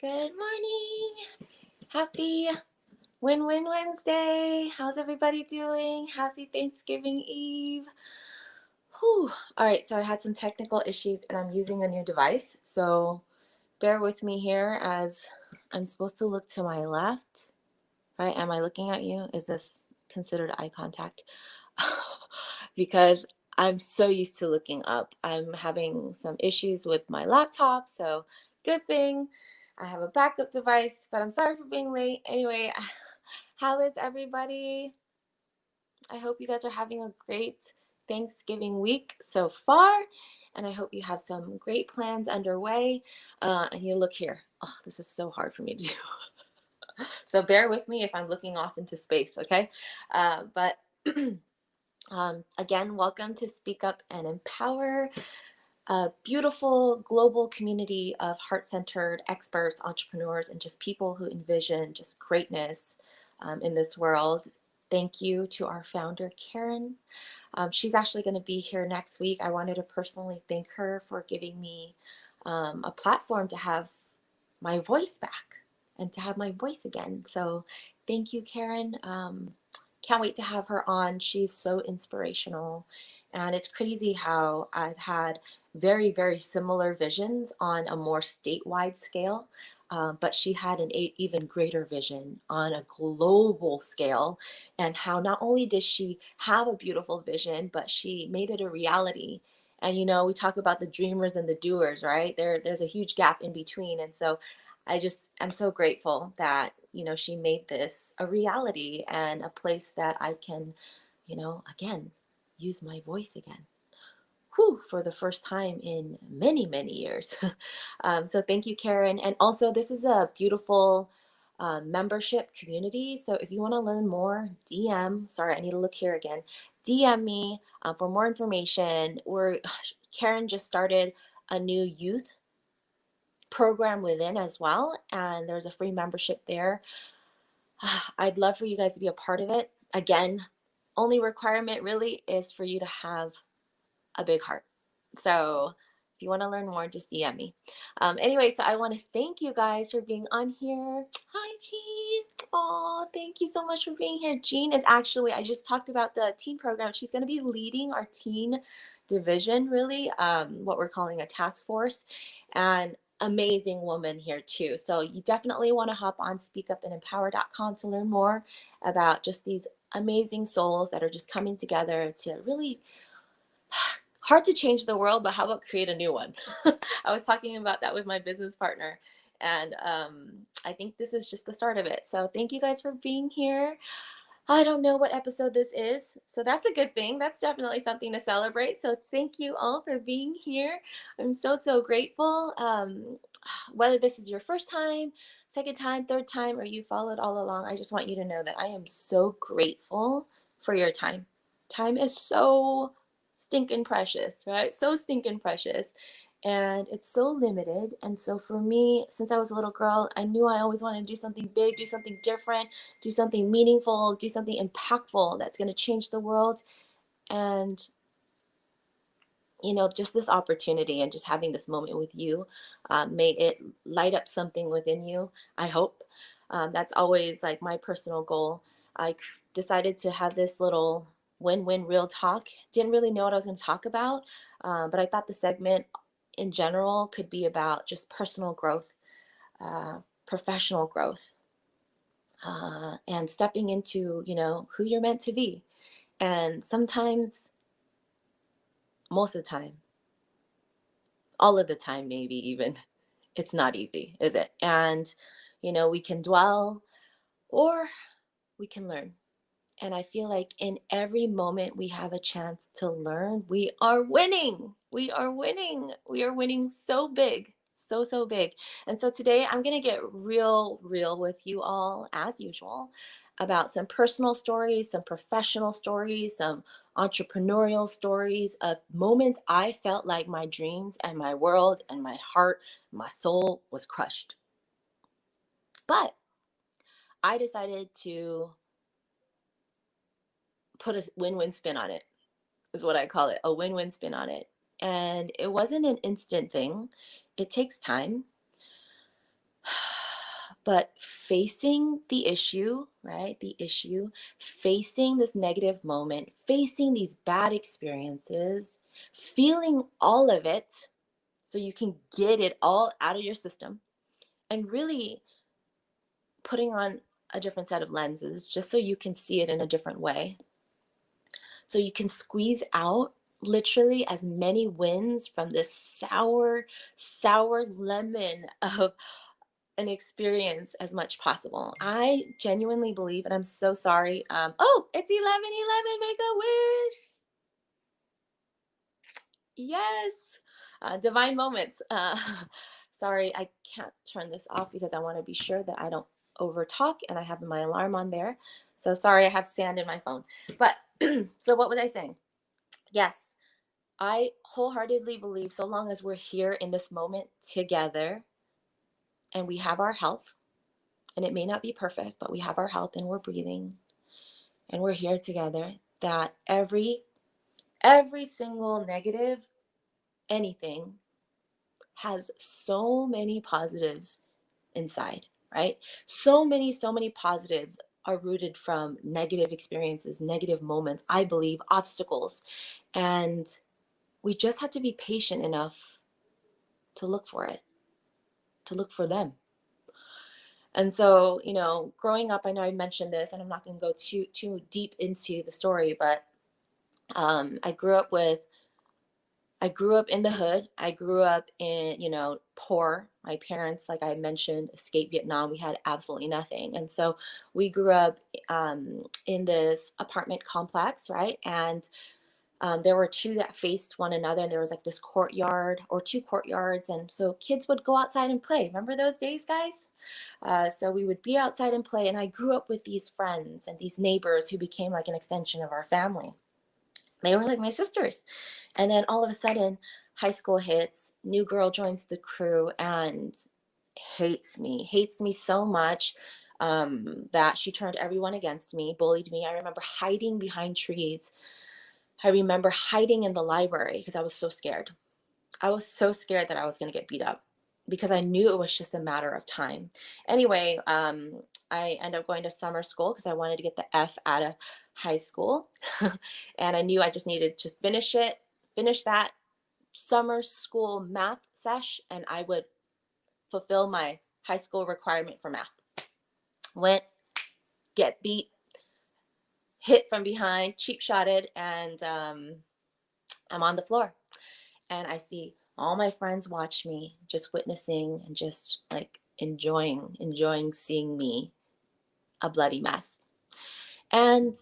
Good morning. Happy Win-Win Wednesday. How's everybody doing? Happy Thanksgiving Eve. Whew. All right, so I had some technical issues and I'm using a new device. So bear with me here as I'm supposed to look to my left. Right? Am I looking at you? Is this considered eye contact? Because I'm so used to looking up. I'm having some issues with my laptop, so good thing I have a backup device, but I'm sorry for being late. Anyway, how is everybody? I hope you guys are having a great Thanksgiving week so far, and I hope you have some great plans underway. And you look here. Oh, this is so hard for me to do. So bear with me if I'm looking off into space, okay? But again, welcome to Speak Up and Empower, a beautiful global community of heart-centered experts, entrepreneurs, and just people who envision just greatness in this world. Thank you to our founder, Karen. She's actually going to be here next week. I wanted to personally thank her for giving me a platform to have my voice back and to have my voice again. So thank you, Karen. Can't wait to have her on. She's so inspirational. And it's crazy how I've had very, very similar visions on a more statewide scale. But she had an even greater vision on a global scale, and how not only did she have a beautiful vision, but she made it a reality. And we talk about the dreamers and the doers, right? There's a huge gap in between. And so I'm so grateful that, she made this a reality and a place that I can, again, use my voice again. Whew, for the first time in many, many years. So thank you, Karen. And also, this is a beautiful membership community. So if you want to learn more, sorry, I need to look here again. DM me for more information. Karen just started a new youth program within as well, and there's a free membership there. I'd love for you guys to be a part of it. Again, only requirement really is for you to have a big heart. So if you want to learn more, just DM me. Anyway, so I want to thank you guys for being on here. Hi, Jean. Oh, thank you so much for being here. Jean is actually, I just talked about the teen program. She's going to be leading our teen division, really, what we're calling a task force. And amazing woman here too. So you definitely want to hop on speakupandempower.com to learn more about just these amazing souls that are just coming together to really hard to change the world, but how about create a new one? I was talking about that with my business partner, and I think this is just the start of it. So thank you guys for being here. I don't know what episode this is, so that's a good thing. That's definitely something to celebrate. So thank you all for being here. I'm so, so grateful. Whether this is your first time, second time, third time, or you followed all along, I just want you to know that I am so grateful for your time. Time is so stinking precious, right? So stinking precious. And it's so limited. And so for me, since I was a little girl, I knew I always wanted to do something big, do something different, do something meaningful, do something impactful that's going to change the world. And, just this opportunity and just having this moment with you made it light up something within you, I hope. That's always like my personal goal. I decided to have this little win-win real talk. Didn't really know what I was going to talk about, but I thought the segment in general could be about just personal growth, professional growth, and stepping into, who you're meant to be. And sometimes, most of the time, all of the time, maybe even, it's not easy, is it? And, we can dwell or we can learn. And I feel like in every moment we have a chance to learn, we are winning. We are winning. We are winning so big, so, so big. And so today I'm going to get real with you all, as usual, about some personal stories, some professional stories, some entrepreneurial stories of moments I felt like my dreams and my world and my heart, my soul was crushed. But I decided to put a win-win spin on it, is what I call it, a win-win spin on it. And it wasn't an instant thing. It takes time. But facing the issue, right? The issue, facing this negative moment, facing these bad experiences, feeling all of it so you can get it all out of your system, and really putting on a different set of lenses just so you can see it in a different way. So you can squeeze out literally as many wins from this sour, sour lemon of an experience as much possible. I genuinely believe, and I'm so sorry. Oh, it's 11:11. Make a wish. Yes. Divine moments. Sorry, I can't turn this off because I want to be sure that I don't over talk, and I have my alarm on there. So sorry, I have sand in my phone. But so what was I saying? Yes, I wholeheartedly believe so long as we're here in this moment together and we have our health, and it may not be perfect, but we have our health and we're breathing and we're here together, that every single negative anything has so many positives inside, right? So many positives are rooted from negative experiences, negative moments, I believe, obstacles. And we just have to be patient enough to look for it, to look for them. And so, growing up, I know I mentioned this, and I'm not going to go too deep into the story, but I grew up in the hood. I grew up in, poor. My parents, like I mentioned, escaped Vietnam. We had absolutely nothing. And so we grew up in this apartment complex, right? And there were two that faced one another, and there was like this courtyard or two courtyards. And so kids would go outside and play. Remember those days, guys? So we would be outside and play. And I grew up with these friends and these neighbors who became like an extension of our family. They were like my sisters. And then all of a sudden, high school hits, new girl joins the crew and hates me so much that she turned everyone against me, bullied me. I remember hiding behind trees. I remember hiding in the library because I was so scared. I was so scared that I was going to get beat up because I knew it was just a matter of time. Anyway, I ended up going to summer school because I wanted to get the F out of high school. And I knew I just needed to finish that summer school math sesh, and I would fulfill my high school requirement for math. Went, get beat, hit from behind, cheap shotted, and I'm on the floor. And I see all my friends watch me, just witnessing and just like enjoying seeing me a bloody mess. And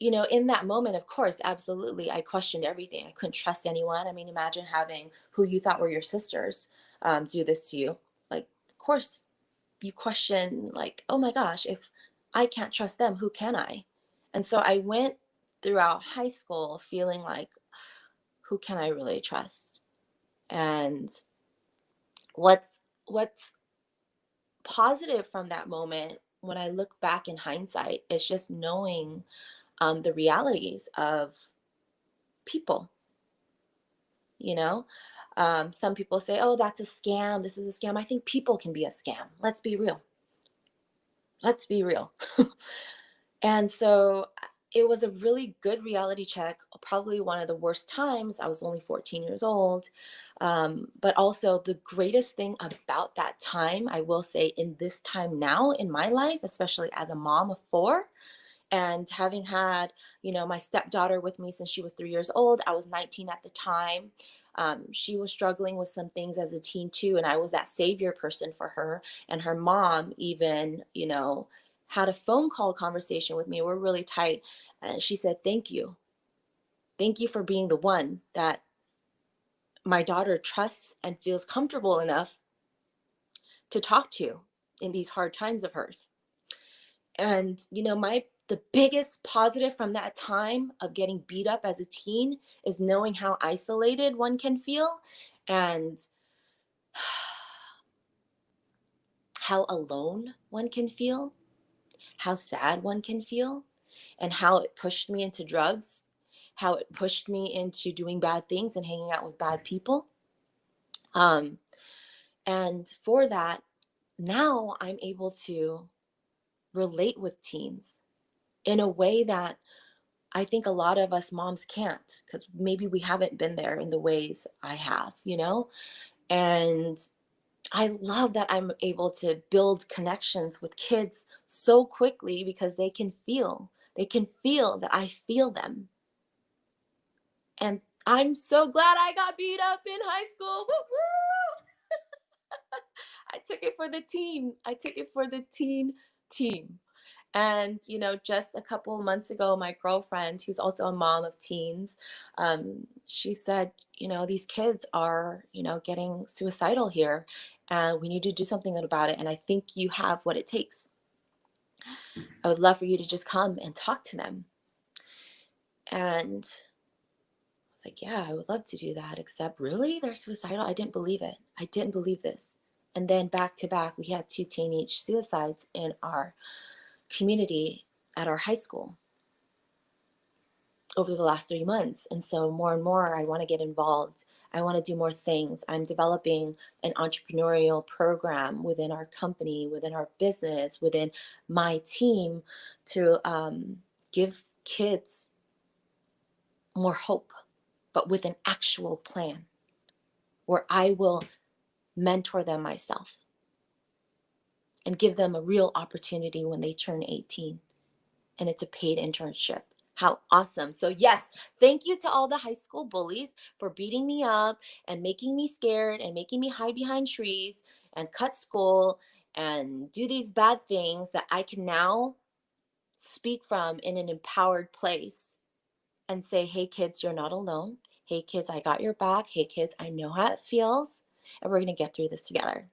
in that moment, of course, absolutely, I questioned everything. I couldn't trust anyone. I mean, imagine having who you thought were your sisters do this to you. Like, of course, you question, like, oh my gosh, if I can't trust them, who can I? And so I went throughout high school feeling like, who can I really trust? And what's positive from that moment when I look back in hindsight is just knowing the realities of people. you know some people say, oh, that's a scam, this is a scam. I think people can be a scam. Let's be real. And so it was a really good reality check, probably one of the worst times. I was only 14 years old. But also the greatest thing about that time, I will say, in this time now in my life, especially as a mom of four, and having had my stepdaughter with me since she was 3 years old. I was 19 at the time. She was struggling with some things as a teen too, and I was that savior person for her. And her mom even had a phone call conversation with me. We're really tight, and she said, thank you for being the one that my daughter trusts and feels comfortable enough to talk to in these hard times of hers. And the biggest positive from that time of getting beat up as a teen is knowing how isolated one can feel, and how alone one can feel, how sad one can feel, and how it pushed me into drugs, how it pushed me into doing bad things and hanging out with bad people. And for that, now I'm able to relate with teens in a way that I think a lot of us moms can't, because maybe we haven't been there in the ways I have, And I love that I'm able to build connections with kids so quickly because they can feel that I feel them. And I'm so glad I got beat up in high school. Woo woo! I took it for the team. I took it for the team. And, just a couple of months ago, my girlfriend, who's also a mom of teens, she said, these kids are, getting suicidal here, and we need to do something about it. And I think you have what it takes. I would love for you to just come and talk to them. And I was like, yeah, I would love to do that. Except, really? They're suicidal? I didn't believe it. I didn't believe this. And then back to back, we had 2 teenage suicides in our community at our high school over the last 3 months. And so more and more, I want to get involved. I want to do more things. I'm developing an entrepreneurial program within our company, within our business, within my team to give kids more hope, but with an actual plan where I will mentor them myself and give them a real opportunity when they turn 18. And it's a paid internship. How awesome. So, yes, thank you to all the high school bullies for beating me up and making me scared and making me hide behind trees and cut school and do these bad things that I can now speak from in an empowered place and say, hey, kids, you're not alone. Hey, kids, I got your back. Hey, kids, I know how it feels. And we're going to get through this together.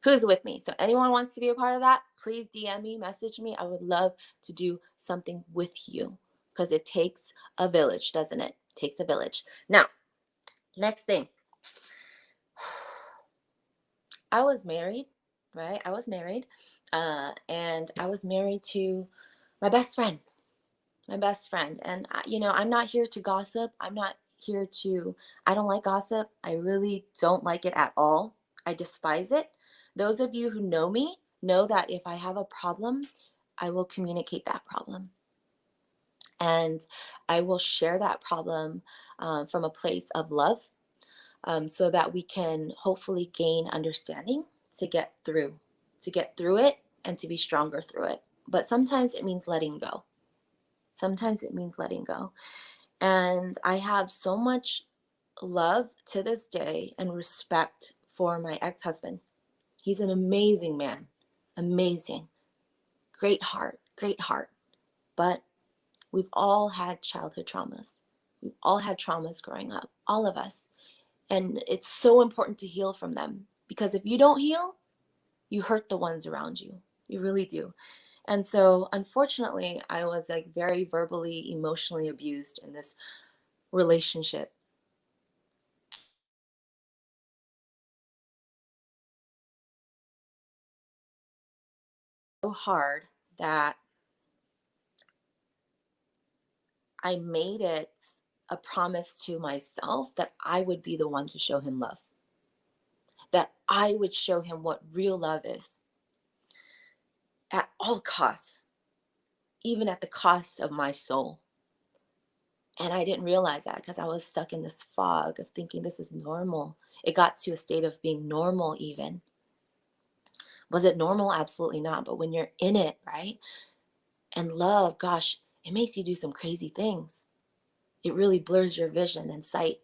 Who's with me? So anyone wants to be a part of that, please DM me, message me. I would love to do something with you because it takes a village, doesn't it? It takes a village. Now, next thing. I was married, right? I was married. And I was married to my best friend. My best friend. And, I'm not here to gossip. I don't like gossip. I really don't like it at all. I despise it. Those of you who know me know that if I have a problem, I will communicate that problem. And I will share that problem from a place of love so that we can hopefully gain understanding to get through it and to be stronger through it. But sometimes it means letting go. Sometimes it means letting go. And I have so much love to this day and respect for my ex-husband. He's an amazing man. Amazing. Great heart. Great heart. But we've all had childhood traumas. We've all had traumas growing up. All of us. And it's so important to heal from them. Because if you don't heal, you hurt the ones around you. You really do. And so, unfortunately, I was like very verbally, emotionally abused in this relationship. So hard that I made it a promise to myself that I would be the one to show him love, that I would show him what real love is at all costs, even at the cost of my soul. And I didn't realize that because I was stuck in this fog of thinking this is normal. It got to a state of being normal, even. Was it normal? Absolutely not. But when you're in it, right? And love, gosh, it makes you do some crazy things. It really blurs your vision and sight.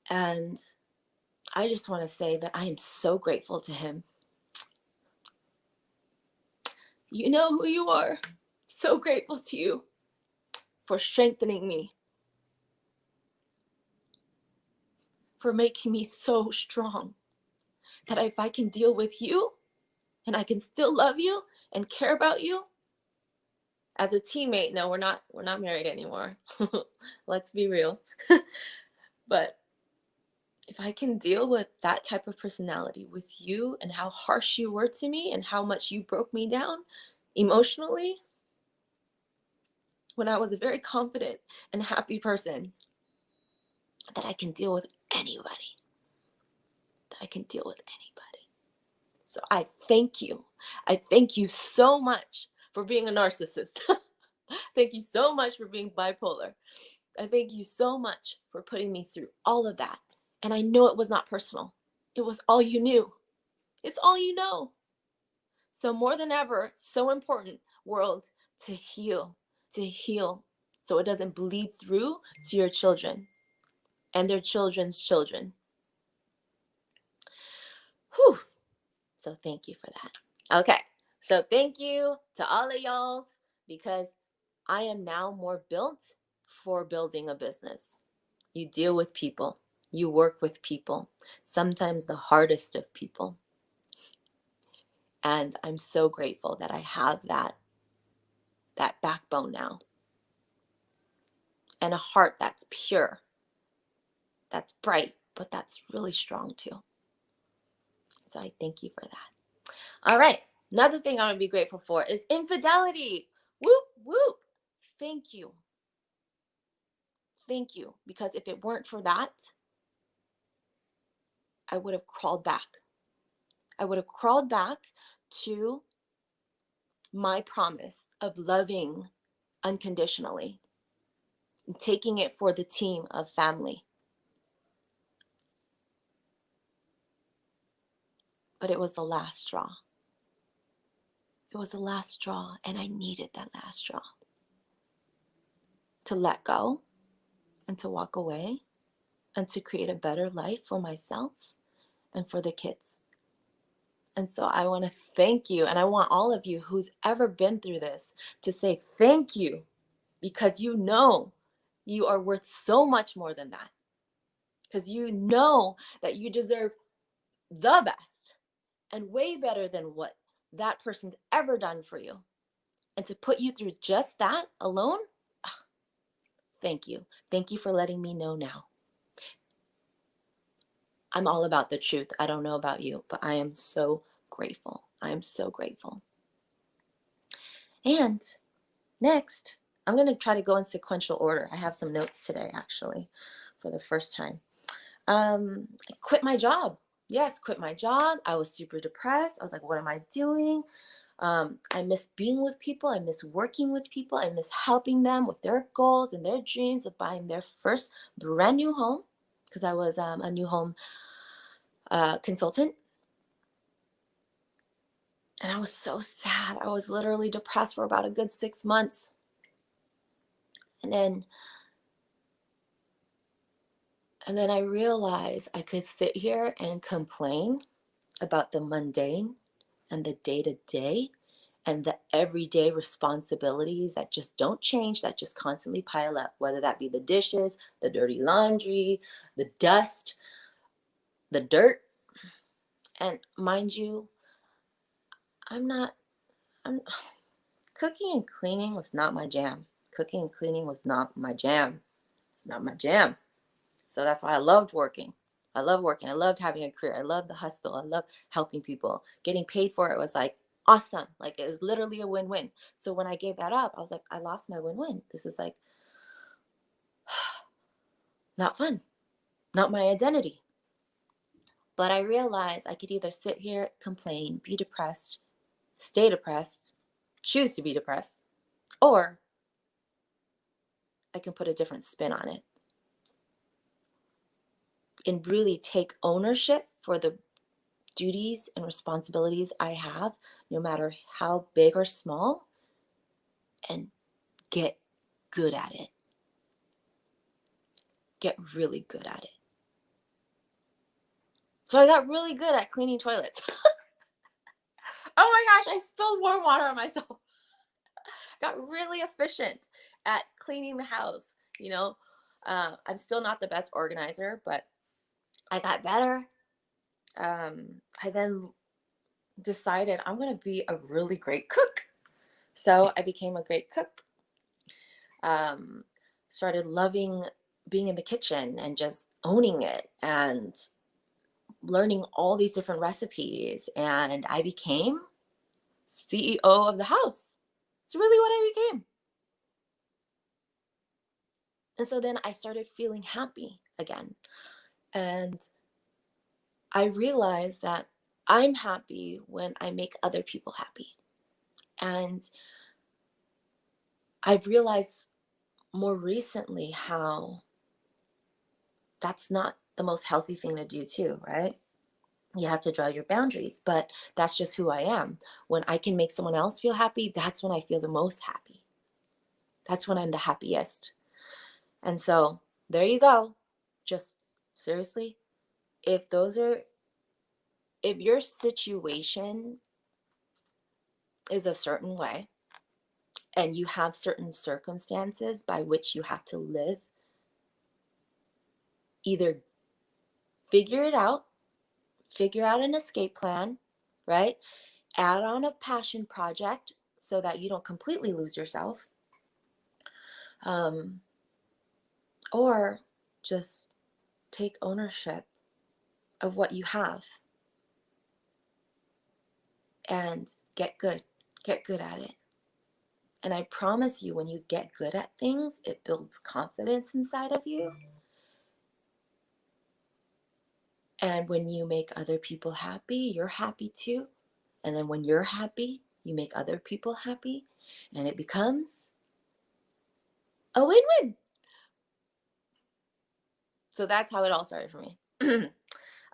And I just want to say that I am so grateful to him. You know who you are. So grateful to you for strengthening me, for making me so strong that if I can deal with you and I can still love you and care about you as a teammate. No, we're not married anymore. Let's be real. But if I can deal with that type of personality with you and how harsh you were to me and how much you broke me down emotionally when I was a very confident and happy person, that I can deal with anybody. That I can deal with anybody. So I thank you. I thank you so much for being a narcissist. Thank you so much for being bipolar. I thank you so much for putting me through all of that. And I know it was not personal. It was all you knew. It's all you know. So more than ever, so important, world, to heal, so it doesn't bleed through to your children and their children's children. Whew. So thank you for that. Okay. So thank you to all of y'all's, because I am now more built for building a business. You deal with people, you work with people, sometimes the hardest of people. And I'm so grateful that I have that backbone now, and a heart that's pure, that's bright, but that's really strong too. So I thank you for that. All right. Another thing I want to be grateful for is infidelity. Whoop, whoop. Thank you. Thank you. Because if it weren't for that, I would have crawled back. I would have crawled back to my promise of loving unconditionally, and taking it for the team of family. But it was the last straw. It was the last straw, and I needed that last straw to let go and to walk away and to create a better life for myself and for the kids. And so I want to thank you, and I want all of you who's ever been through this to say thank you, because you know you are worth so much more than that. Because you know that you deserve the best and way better than what that person's ever done for you. And to put you through just that alone, thank you. Thank you for letting me know now. I'm all about the truth. I don't know about you, but I am so grateful. I am so grateful. And next, I'm going to try to go in sequential order. I have some notes today, actually, for the first time. I quit my job. Yes, quit my job. I was super depressed. I was like, what am I doing? I miss being with people. I miss working with people. I miss helping them with their goals and their dreams of buying their first brand new home, because I was a new home consultant. And I was so sad. I was literally depressed for about a good 6 months. And then I realized I could sit here and complain about the mundane and the day-to-day and the everyday responsibilities that just don't change, that just constantly pile up, whether that be the dishes, the dirty laundry, the dust, the dirt. And mind you, I'm cooking and cleaning was not my jam. Cooking and cleaning was not my jam. It's not my jam. So that's why I loved working. I love working. I loved having a career. I loved the hustle. I loved helping people. Getting paid for it was like awesome. Like it was literally a win-win. So when I gave that up, I was like, I lost my win-win. This is like not fun, not my identity. But I realized I could either sit here, complain, be depressed, stay depressed, choose to be depressed, or I can put a different spin on it and really take ownership for the duties and responsibilities I have, no matter how big or small, and get good at it. Get really good at it. So I got really good at cleaning toilets. Oh my gosh, I spilled warm water on myself. Got really efficient at cleaning the house. I'm still not the best organizer, but I got better. I then decided I'm going to be a really great cook. So I became a great cook. Started loving being in the kitchen and just owning it and learning all these different recipes. And I became CEO of the house. It's really what I became. And so then I started feeling happy again. And I realize that I'm happy when I make other people happy. And I've realized more recently how that's not the most healthy thing to do, too, right? You have to draw your boundaries, but that's just who I am. When I can make someone else feel happy, that's when I feel the most happy. That's when I'm the happiest. And so there you go. Just seriously, if those are, if your situation is a certain way and you have certain circumstances by which you have to live, either figure it out, figure out an escape plan, right? Add on a passion project so that you don't completely lose yourself. Um, or just take ownership of what you have and get good at it. And I promise you, when you get good at things, it builds confidence inside of you. And when you make other people happy, you're happy too. And then when you're happy, you make other people happy. And it becomes a win-win. So that's how it all started for me.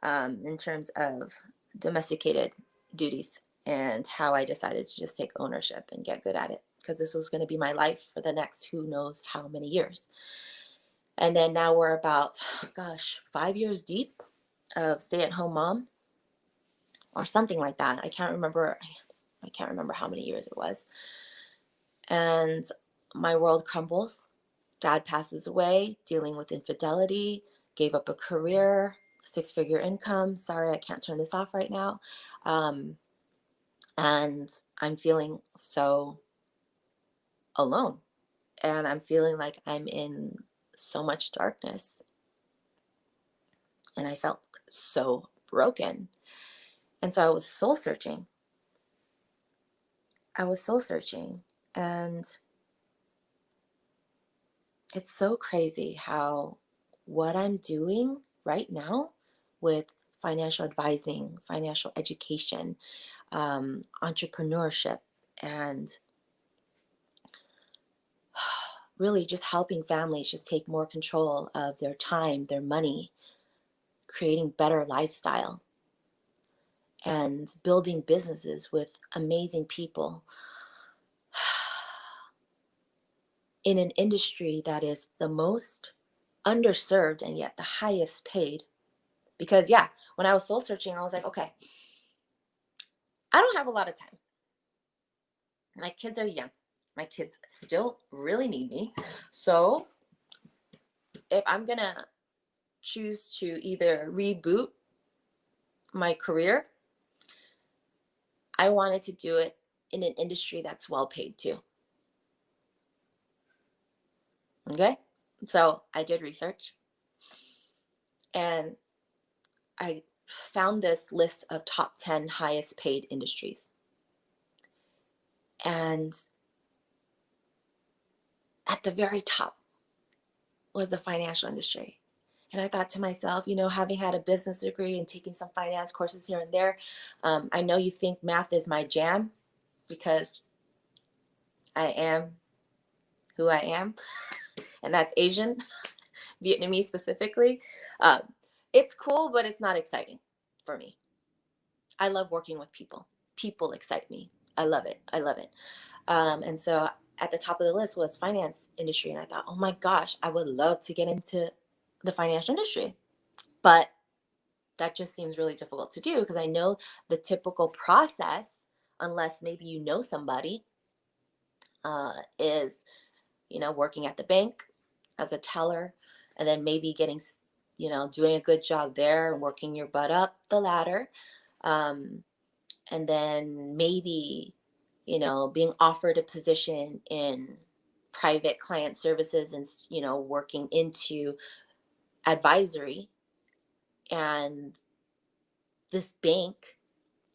In terms of domesticated duties and how I decided to just take ownership and get good at it, because this was going to be my life for the next who knows how many years. And then now we're about, gosh, 5 years deep of stay-at-home mom or something like that. I can't remember. I can't remember how many years it was. And my world crumbles. Dad passes away, dealing with infidelity, gave up a career, six-figure income. Sorry, I can't turn this off right now. And I'm feeling so alone. And I'm feeling like I'm in so much darkness. And I felt so broken. And so I was soul searching. And it's so crazy how what I'm doing right now with financial advising, financial education, entrepreneurship, and really just helping families just take more control of their time, their money, creating better lifestyle, and building businesses with amazing people in an industry that is the most underserved and yet the highest paid. Because yeah, when I was soul searching, I was like, okay, I don't have a lot of time. My kids are young. My kids still really need me. So if I'm going to choose to either reboot my career, I wanted to do it in an industry that's well paid too. Okay? So I did research and I found this list of top 10 highest paid industries. And at the very top was the financial industry. And I thought to myself, having had a business degree and taking some finance courses here and there, I know you think math is my jam because I am who I am, and that's Asian, Vietnamese specifically. Um, it's cool, but it's not exciting for me. I love working with people. People excite me. I love it. I love it. And so at the top of the list was finance industry. And I thought, oh my gosh, I would love to get into the financial industry. But that just seems really difficult to do because I know the typical process, unless maybe you know somebody, is, working at the bank as a teller and then maybe getting, doing a good job there and working your butt up the ladder. And then maybe, being offered a position in private client services and, working into advisory. And this bank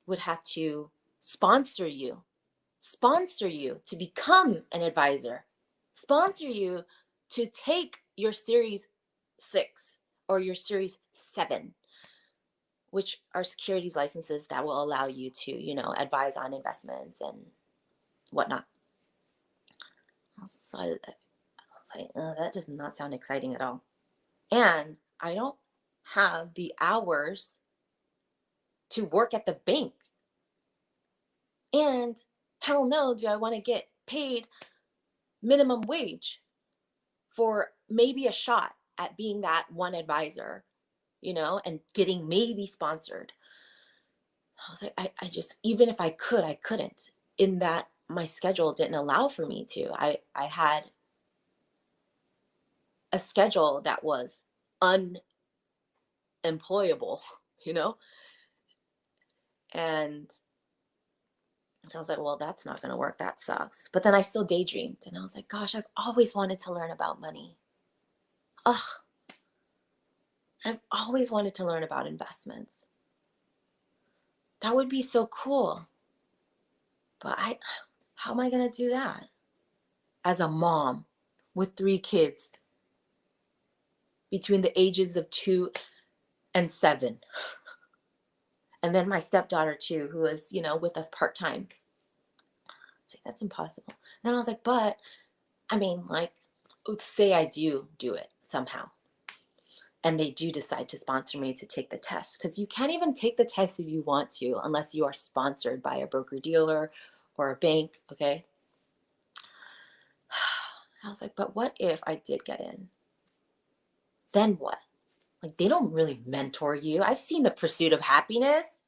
would have to sponsor you to become an advisor, sponsor you to take your series 6 or your series 7, which are securities licenses that will allow you to, advise on investments and whatnot. So I was like, that does not sound exciting at all. And I don't have the hours to work at the bank. And hell no, do I want to get paid minimum wage for maybe a shot at being that one advisor, and getting maybe sponsored. I was like, I just, even if I could, I couldn't. In that my schedule didn't allow for me to. I had a schedule that was unemployable, you know? And so I was like, well, that's not going to work. That sucks. But then I still daydreamed and I was like, gosh, I've always wanted to learn about money. Ugh, I've always wanted to learn about investments. That would be so cool. But how am I going to do that as a mom with 3 kids between the ages of 2 and 7? And then my stepdaughter too, who is, with us part-time. So that's impossible. Then I was like, but I mean, like, say I do it somehow. And they do decide to sponsor me to take the test. Because you can't even take the test if you want to, unless you are sponsored by a broker dealer or a bank, okay? I was like, but what if I did get in? Then what? Like, they don't really mentor you. I've seen The Pursuit of Happiness.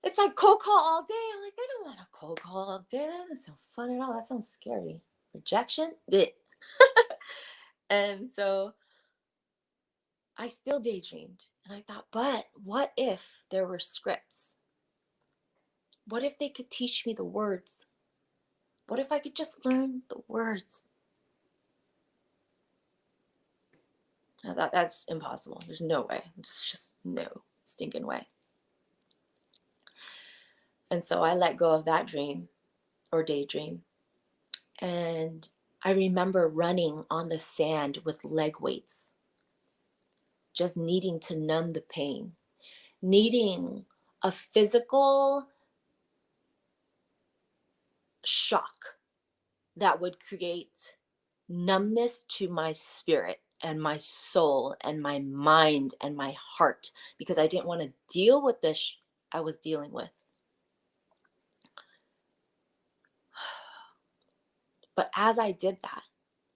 It's like cold call all day. I'm like, I don't want a cold call all day. That doesn't sound fun at all. That sounds scary. Rejection? Blech. And so I still daydreamed. And I thought, but what if there were scripts? What if they could teach me the words? What if I could just learn the words? I thought, that's impossible. There's no way. There's just no stinking way. And so I let go of that dream or daydream. And I remember running on the sand with leg weights, just needing to numb the pain, needing a physical shock that would create numbness to my spirit and my soul and my mind and my heart, because I didn't want to deal with this I was dealing with. But as I did that,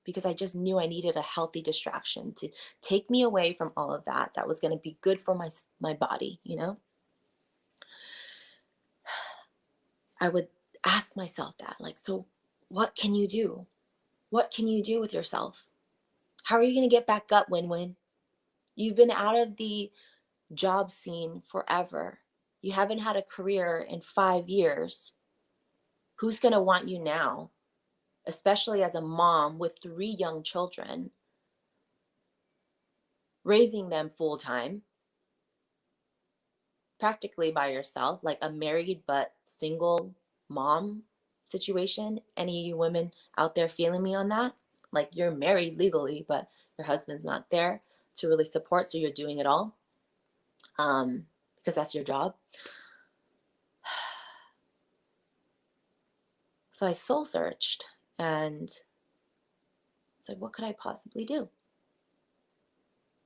because I just knew I needed a healthy distraction to take me away from all of that, that was going to be good for my body, I would ask myself that, like, so what can you do? What can you do with yourself? How are you going to get back up, Win-Win? You've been out of the job scene forever. You haven't had a career in 5 years. Who's going to want you now? Especially as a mom with 3 young children, raising them full time, practically by yourself, like a married but single mom situation. Any of you women out there feeling me on that? Like, you're married legally, but your husband's not there to really support, so you're doing it all because that's your job. So I soul searched and it's like, what could I possibly do?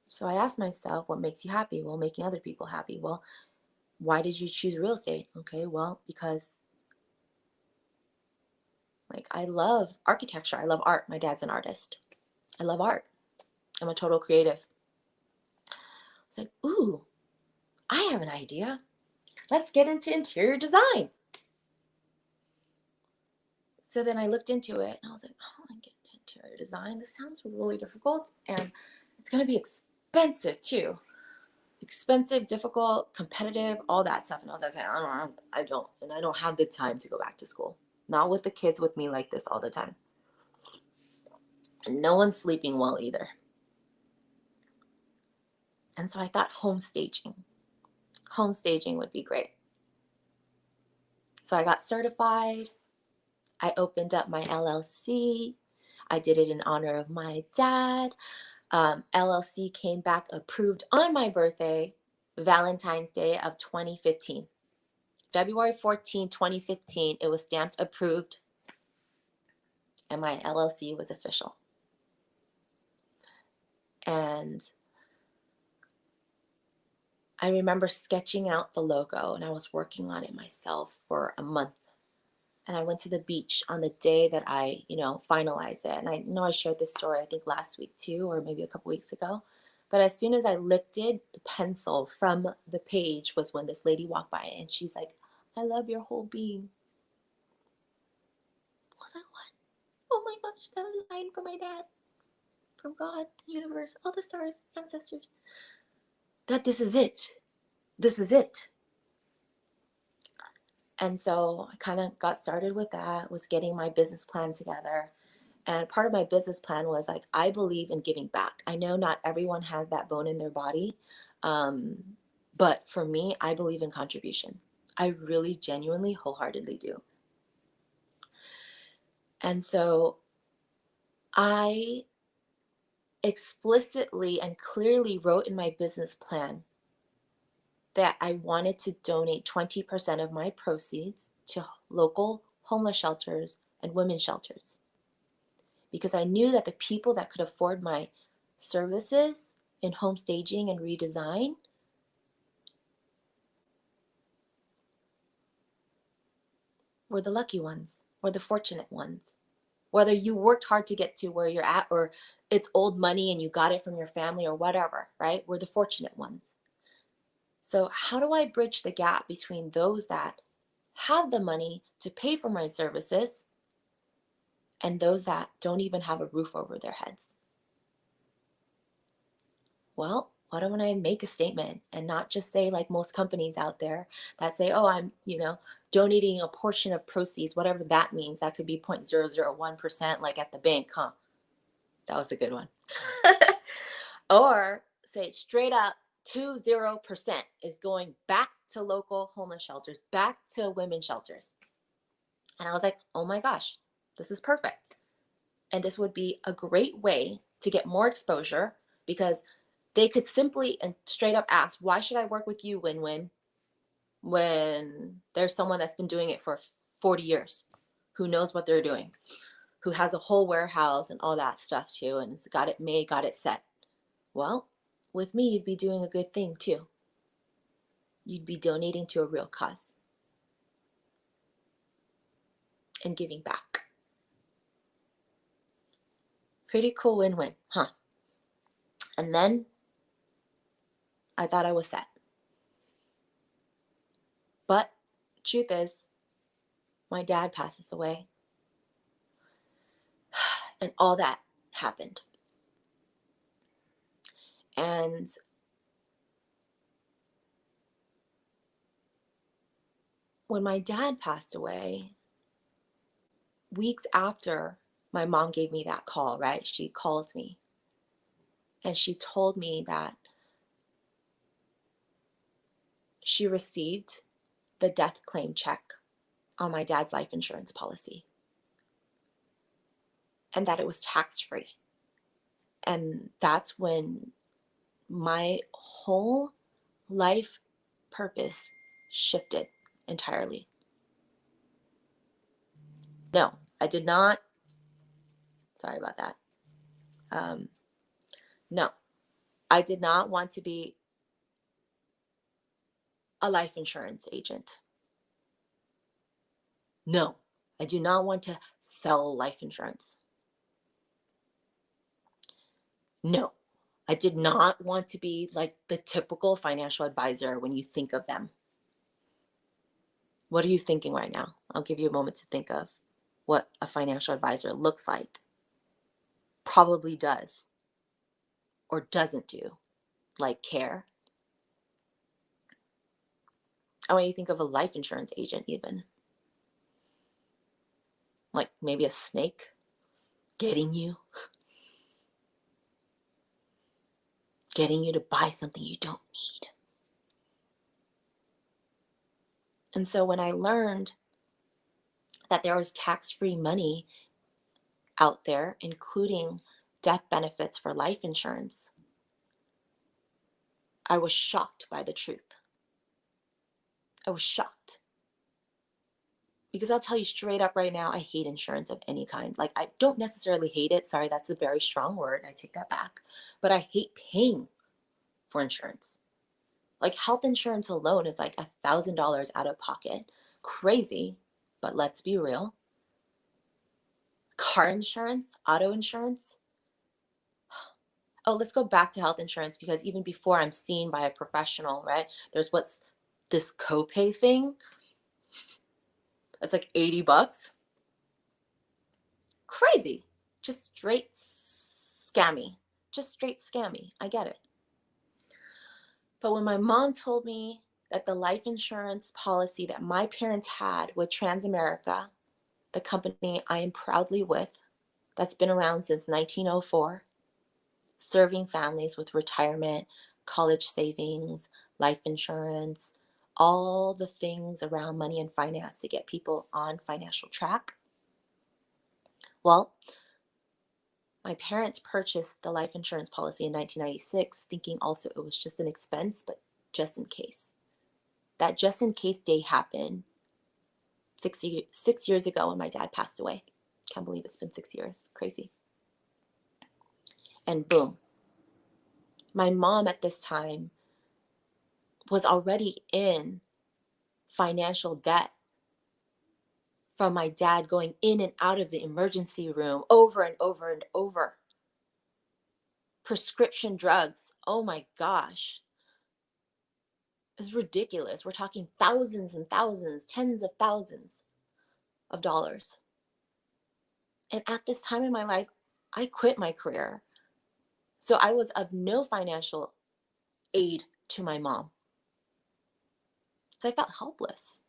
So I asked myself, what makes you happy? Well, making other people happy. Well, why did you choose real estate? Okay, well, because like I love architecture. I love art. My dad's an artist. I love art. I'm a total creative. It's like, ooh, I have an idea. Let's get into interior design. So then I looked into it and I was like, I want to get into interior design. This sounds really difficult and it's going to be expensive too. Expensive, difficult, competitive, all that stuff. And I was like, okay, I don't have the time to go back to school. Not with the kids with me like this all the time. And no one's sleeping well either. And so I thought home staging. Home staging would be great. So I got certified. I opened up my LLC. I did it in honor of my dad. LLC came back approved on my birthday, Valentine's Day of 2015. February 14, 2015, it was stamped approved, and my LLC was official. And I remember sketching out the logo, and I was working on it myself for a month. And I went to the beach on the day that I, finalized it. And I know I shared this story, I think last week too, or maybe a couple weeks ago. But as soon as I lifted the pencil from the page was when this lady walked by, and she's like, "I love your whole being." I was like, "What? Oh my gosh, that was a sign from my dad, from God, the universe, all the stars, ancestors, that this is it. This is it." And so I kind of got started with that, was getting my business plan together. And part of my business plan was like, I believe in giving back. I know not everyone has that bone in their body. But for me, I believe in contribution. I really genuinely, wholeheartedly do. And so I explicitly and clearly wrote in my business plan that I wanted to donate 20% of my proceeds to local homeless shelters and women's shelters, because I knew that the people that could afford my services in home staging and redesign were the lucky ones, or the fortunate ones. Whether you worked hard to get to where you're at, or it's old money and you got it from your family or whatever, right? We're the fortunate ones. So how do I bridge the gap between those that have the money to pay for my services and those that don't even have a roof over their heads? Well, why don't I make a statement and not just say, like most companies out there that say, "Oh, I'm, donating a portion of proceeds," whatever that means. That could be 0.001%, like at the bank, huh? That was a good one. Or say straight up 20% is going back to local homeless shelters, back to women's shelters. And I was like, oh my gosh, this is perfect. And this would be a great way to get more exposure, because they could simply and straight up ask, why should I work with you, Win Win, when there's someone that's been doing it for 40 years, who knows what they're doing, who has a whole warehouse and all that stuff too, and has got it made, got it set. Well, with me, you'd be doing a good thing too. You'd be donating to a real cause and giving back. Pretty cool win-win, huh? And then I thought I was set. But truth is, my dad passes away, and all that happened. And when my dad passed away, weeks after my mom gave me that call, right? She called me and she told me that she received the death claim check on my dad's life insurance policy, and that it was tax free. And that's when my whole life purpose shifted entirely. No, I did not. Sorry about that. No, I did not want to be a life insurance agent. No, I do not want to sell life insurance. No, I did not want to be like the typical financial advisor when you think of them. What are you thinking right now? I'll give you a moment to think of what a financial advisor looks like, probably does, or doesn't do, like care. I want you to think of a life insurance agent, even like maybe a snake getting you, to buy something you don't need. And so when I learned that there was tax-free money out there, including death benefits for life insurance, I was shocked by the truth. I was shocked. Because I'll tell you straight up right now, I hate insurance of any kind. Like, I don't necessarily hate it. Sorry, that's a very strong word. I take that back. But I hate paying for insurance. Like, health insurance alone is like $1,000 out of pocket. Crazy, but let's be real. Car insurance, auto insurance. Oh, let's go back to health insurance, because even before I'm seen by a professional, right? There's what's this copay thing. It's like $80. Crazy. Just straight scammy. Just straight scammy. I get it. But when my mom told me that the life insurance policy that my parents had with Transamerica, the company I am proudly with, that's been around since 1904, serving families with retirement, college savings, life insurance, all the things around money and finance to get people on financial track. Well, my parents purchased the life insurance policy in 1996, thinking also it was just an expense, but just in case. That just in case day happened 6 years ago when my dad passed away. Can't believe it's been 6 years. Crazy. And boom. My mom at this time was already in financial debt from my dad going in and out of the emergency room over and over and over. Prescription drugs. Oh my gosh. It's ridiculous. We're talking thousands and thousands, tens of thousands of dollars. And at this time in my life, I quit my career. So I was of no financial aid to my mom. So I felt helpless.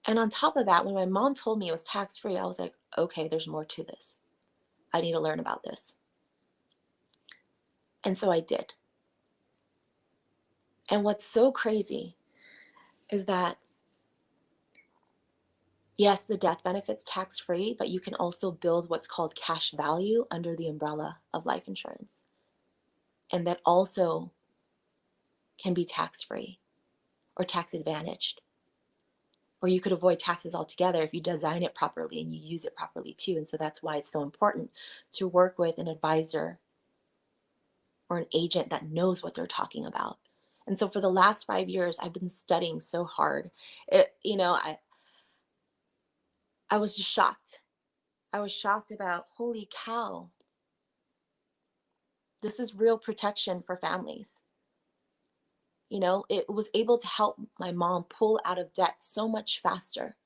And on top of that, when my mom told me it was tax-free, I was like, okay, there's more to this. I need to learn about this. And so I did. And what's so crazy is that, yes, the death benefit's tax-free, but you can also build what's called cash value under the umbrella of life insurance. And that also can be tax-free or tax advantaged. Or you could avoid taxes altogether if you design it properly and you use it properly too. And so that's why it's so important to work with an advisor or an agent that knows what they're talking about. And so for the last 5 years, I've been studying so hard. I was just shocked. I was shocked about, holy cow, this is real protection for families. It was able to help my mom pull out of debt so much faster.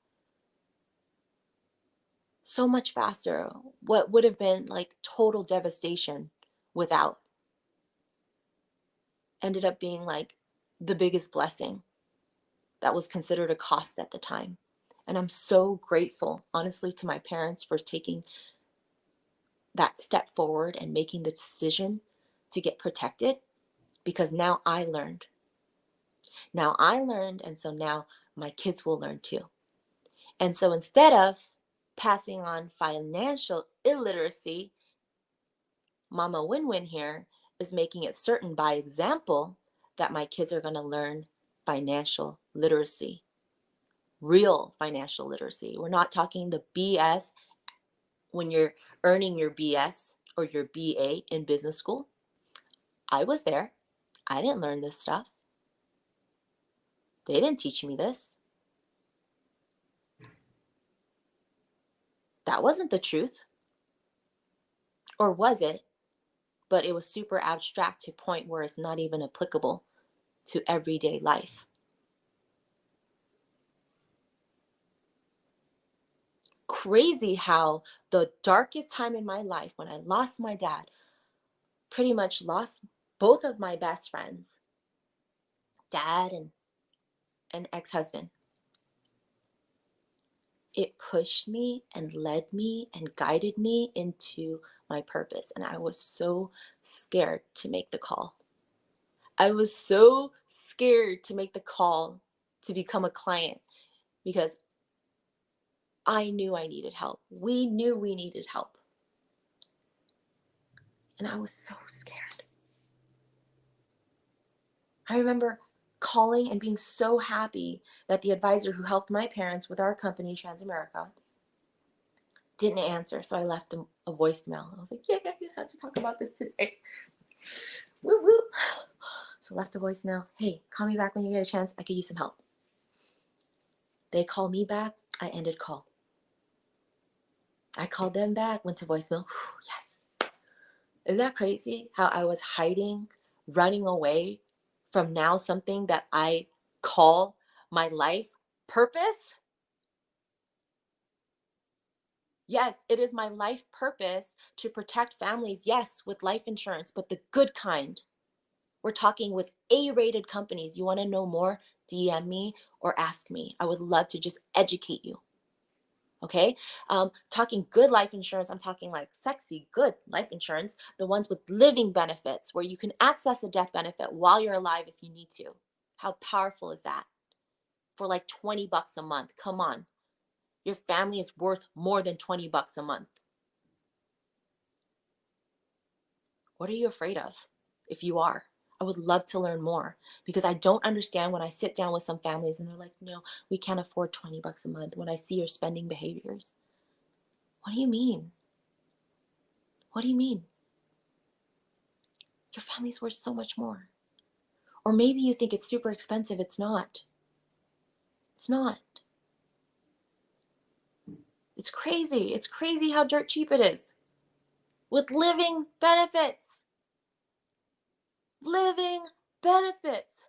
So much faster. What would have been like total devastation without ended up being like the biggest blessing that was considered a cost at the time. And I'm so grateful, honestly, to my parents for taking that step forward and making the decision to get protected, because now I learned. Now I learned, and so now my kids will learn too. And so instead of passing on financial illiteracy, Mama Uyen Nguyen here is making it certain by example that my kids are going to learn financial literacy, real financial literacy. We're not talking the BS when you're earning your BS or your BA in business school. I was there. I didn't learn this stuff. They didn't teach me this. That wasn't the truth. Or was it? But it was super abstract to a point where it's not even applicable to everyday life. Crazy how the darkest time in my life, when I lost my dad, pretty much lost both of my best friends, dad and ex-husband, it pushed me and led me and guided me into my purpose. And I was so scared to make the call. I was so scared to make the call to become a client, because I knew I needed help. We knew we needed help. And I was so scared. I remember calling and being so happy that the advisor who helped my parents with our company, Transamerica, didn't answer. So I left a voicemail. I was like, yeah, we have to talk about this today. Woo woo. So left a voicemail. Hey, call me back when you get a chance. I could use some help. They called me back. I ended call. I called them back, went to voicemail. Whew, yes. Is that crazy? How I was hiding, running away from now something that I call my life purpose? Yes, it is my life purpose to protect families, yes, with life insurance, but the good kind. We're talking with A-rated companies. You want to know more? DM me or ask me. I would love to just educate you. Okay. Talking good life insurance, I'm talking like sexy, good life insurance, the ones with living benefits where you can access a death benefit while you're alive if you need to. How powerful is that? For like 20 bucks a month. Come on. Your family is worth more than 20 bucks a month. What are you afraid of if you are? I would love to learn more because I don't understand when I sit down with some families and they're like, no, we can't afford 20 bucks a month when I see your spending behaviors. What do you mean? What do you mean? Your family's worth so much more. Or maybe you think it's super expensive. It's not. It's not. It's crazy. It's crazy how dirt cheap it is with living benefits. Living benefits.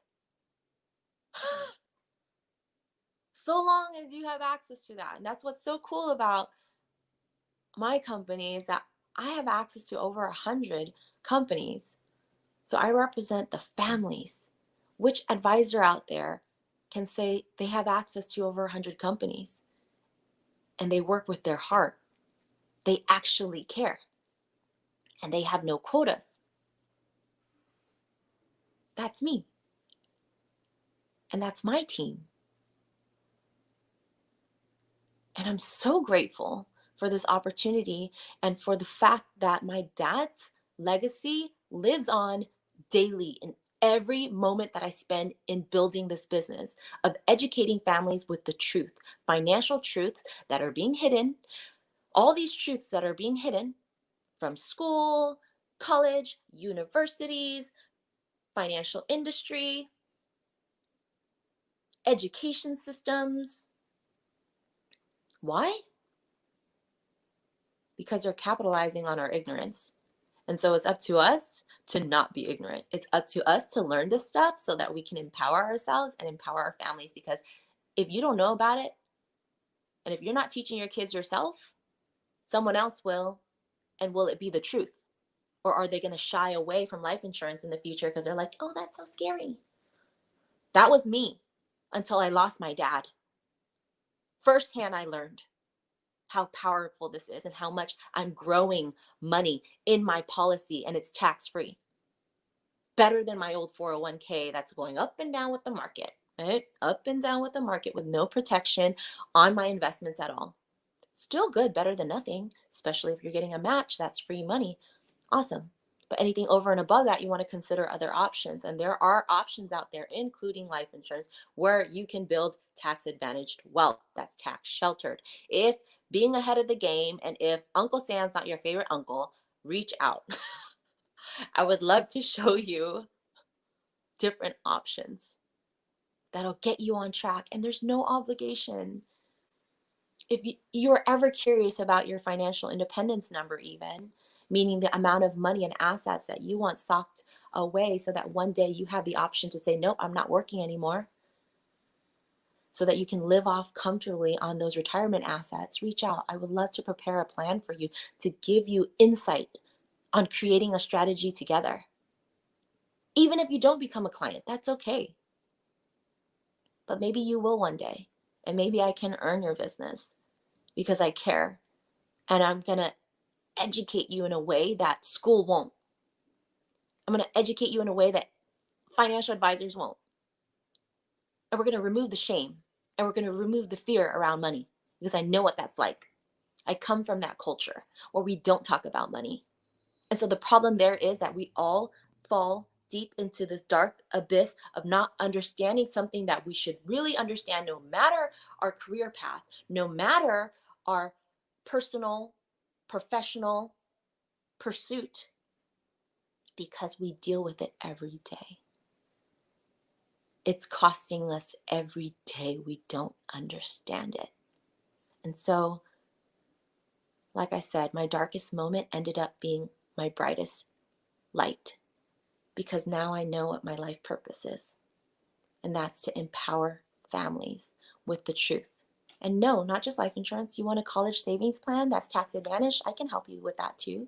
So long as you have access to that. And that's what's so cool about my company is that I have access to over 100 companies. So I represent the families. Which advisor out there can say they have access to over 100 companies and they work with their heart? They actually care and they have no quotas. That's me. And that's my team. And I'm so grateful for this opportunity and for the fact that my dad's legacy lives on daily in every moment that I spend in building this business of educating families with the truth, financial truths that are being hidden, all these truths that are being hidden from school, college, universities, financial industry, education systems. Why? Because they're capitalizing on our ignorance. And so it's up to us to not be ignorant. It's up to us to learn this stuff so that we can empower ourselves and empower our families. Because if you don't know about it, and if you're not teaching your kids yourself, someone else will. And will it be the truth? Or are they going to shy away from life insurance in the future because they're like, oh, that's so scary? That was me until I lost my dad. Firsthand, I learned how powerful this is and how much I'm growing money in my policy and it's tax free. Better than my old 401k that's going up and down with the market, right? Up and down with the market with no protection on my investments at all. Still good, better than nothing, especially if you're getting a match, that's free money. Awesome. But anything over and above that, you want to consider other options. And there are options out there, including life insurance, where you can build tax advantaged wealth that's tax sheltered. If being ahead of the game and if Uncle Sam's not your favorite uncle, reach out. I would love to show you different options that'll get you on track. And there's no obligation. If you're ever curious about your financial independence number, even meaning the amount of money and assets that you want socked away so that one day you have the option to say, nope, I'm not working anymore, so that you can live off comfortably on those retirement assets, reach out. I would love to prepare a plan for you to give you insight on creating a strategy together. Even if you don't become a client, that's okay. But maybe you will one day. And maybe I can earn your business because I care. And I'm going to educate you in a way that school won't. I'm going to educate you in a way that financial advisors won't. And we're going to remove the shame and we're going to remove the fear around money because I know what that's like. I come from that culture where we don't talk about money. And so the problem there is that we all fall deep into this dark abyss of not understanding something that we should really understand, no matter our career path, no matter our personal, professional pursuit, because we deal with it every day. It's costing us every day. We don't understand it. And so, like I said, my darkest moment ended up being my brightest light, because now I know what my life purpose is. And that's to empower families with the truth. And no, not just life insurance. You want a college savings plan that's tax advantaged? I can help you with that too.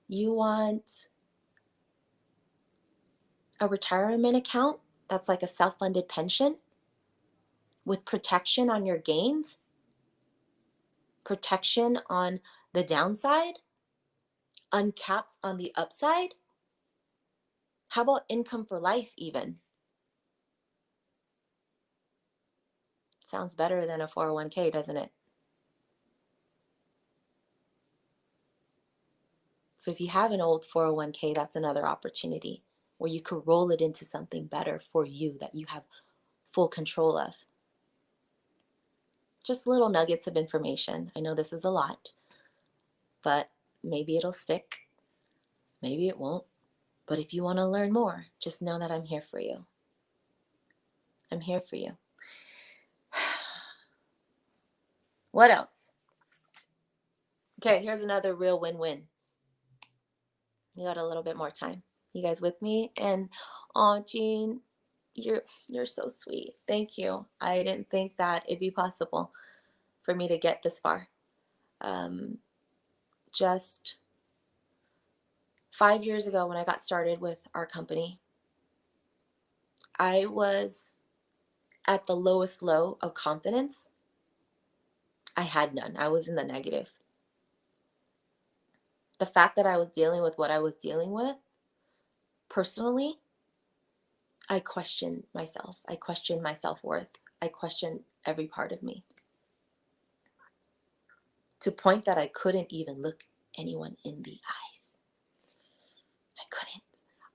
You want a retirement account that's like a self-funded pension with protection on your gains, protection on the downside, uncapped on the upside? How about income for life even? Sounds better than a 401k, doesn't it? So if you have an old 401k, that's another opportunity where you could roll it into something better for you that you have full control of. Just little nuggets of information. I know this is a lot, but maybe it'll stick. Maybe it won't. But if you want to learn more, just know that I'm here for you. I'm here for you. What else? Okay, here's another real win-win. You got a little bit more time. You guys with me? And oh, Jean, you're so sweet. Thank you. I didn't think that it'd be possible for me to get this far. Just 5 years ago, when I got started with our company, I was at the lowest low of confidence. I had none. I was in the negative. The fact that I was dealing with what I was dealing with personally, I questioned myself. I questioned my self-worth. I questioned every part of me, to the point that I couldn't even look anyone in the eyes. I couldn't.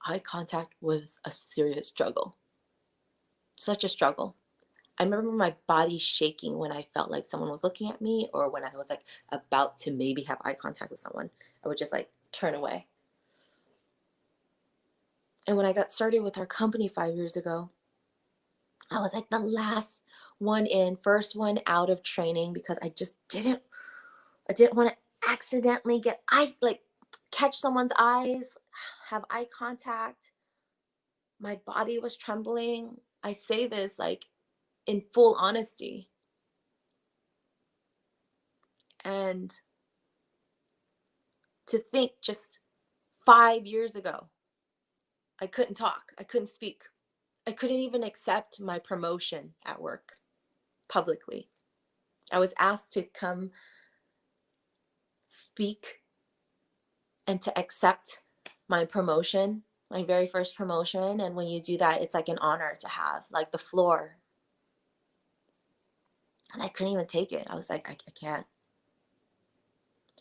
Eye contact was a serious struggle. Such a struggle. I remember my body shaking when I felt like someone was looking at me, or when I was like about to maybe have eye contact with someone. I would just like turn away. And when I got started with our company 5 years ago, I was like the last one in, first one out of training, because I didn't want to accidentally catch someone's eyes, have eye contact. My body was trembling. I say this like in full honesty. And to think, just 5 years ago, I couldn't talk, I couldn't speak, I couldn't even accept my promotion at work publicly. I was asked to come speak and to accept my promotion, my very first promotion. And when you do that, it's like an honor to have like the floor. And I couldn't even take it. I was like, I can't.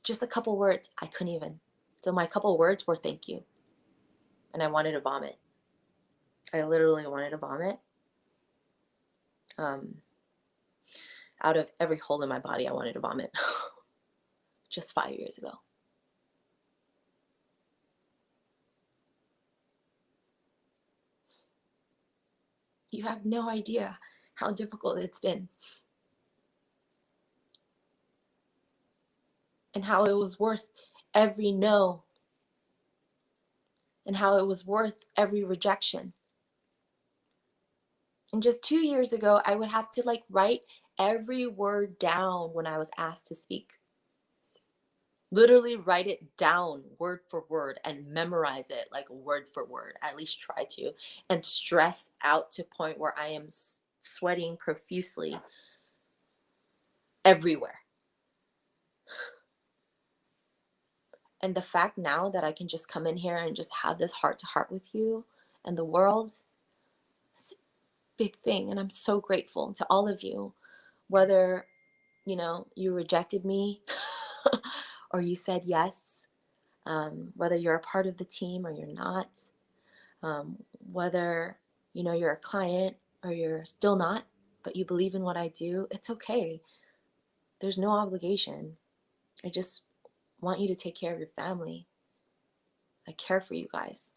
Just a couple words, I couldn't even. So my couple words were thank you. And I wanted to vomit. I literally wanted to vomit. Out of every hole in my body, I wanted to vomit. Just 5 years ago. You have no idea how difficult it's been. And how it was worth every no. And how it was worth every rejection. And just 2 years ago, I would have to like write every word down when I was asked to speak. Literally write it down word for word and memorize it like word for word, at least try to, and stress out to a point where I am sweating profusely everywhere. And the fact now that I can just come in here and just have this heart to heart with you and the world, it's a big thing. And I'm so grateful to all of you Whether, you rejected me or you said yes, whether you're a part of the team or you're not, whether, you're a client or you're still not, but you believe in what I do, it's okay. There's no obligation. I just want you to take care of your family. I care for you guys.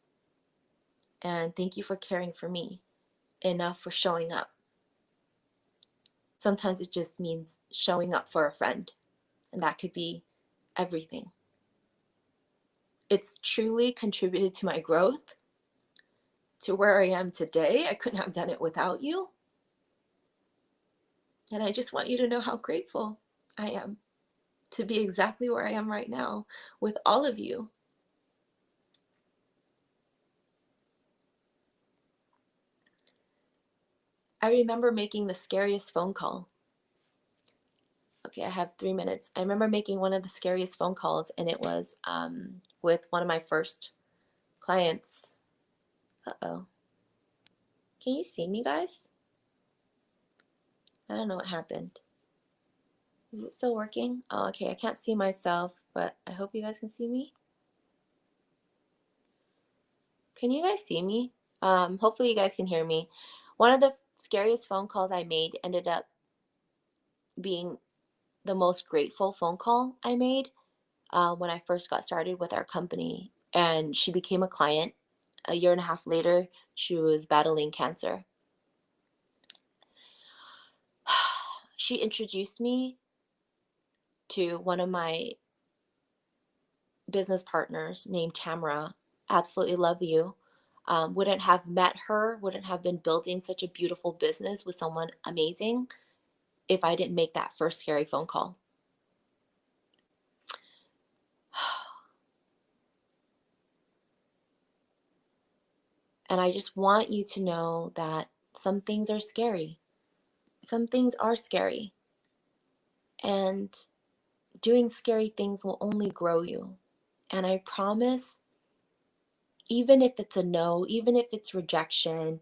And thank you for caring for me enough for showing up. Sometimes it just means showing up for a friend, and that could be everything. It's truly contributed to my growth, to where I am today. I couldn't have done it without you. And I just want you to know how grateful I am to be exactly where I am right now with all of you. I remember making the scariest phone call. Okay, I have 3 minutes. I remember making one of the scariest phone calls, and it was with one of my first clients. Uh-oh. Can you see me, guys? I don't know what happened. Is it still working? Oh, okay, I can't see myself, but I hope you guys can see me. Can you guys see me? Hopefully you guys can hear me. One of the scariest phone calls I made ended up being the most grateful phone call I made when I first got started with our company. And she became a client. A year and a half later, she was battling cancer. She introduced me to one of my business partners named Tamara. Absolutely love you. Wouldn't have met her, wouldn't have been building such a beautiful business with someone amazing if I didn't make that first scary phone call. And I just want you to know that some things are scary. Some things are scary. And doing scary things will only grow you. And I promise, even if it's a no, even if it's rejection,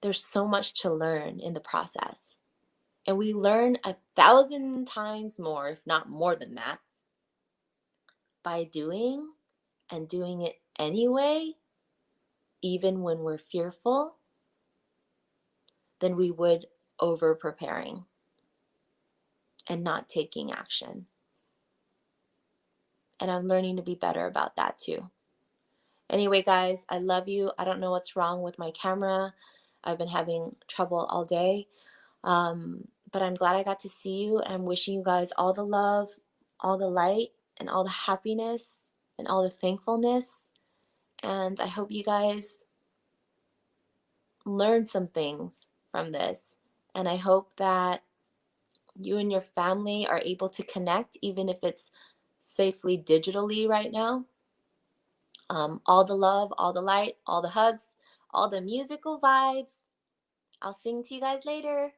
there's so much to learn in the process. And we learn 1,000 times more, if not more than that, by doing and doing it anyway, even when we're fearful, than we would over preparing and not taking action. And I'm learning to be better about that too. Anyway, guys, I love you. I don't know what's wrong with my camera. I've been having trouble all day. But I'm glad I got to see you. I'm wishing you guys all the love, all the light, and all the happiness, and all the thankfulness. And I hope you guys learn some things from this. And I hope that you and your family are able to connect, even if it's safely digitally right now. All the love, all the light, all the hugs, all the musical vibes. I'll sing to you guys later.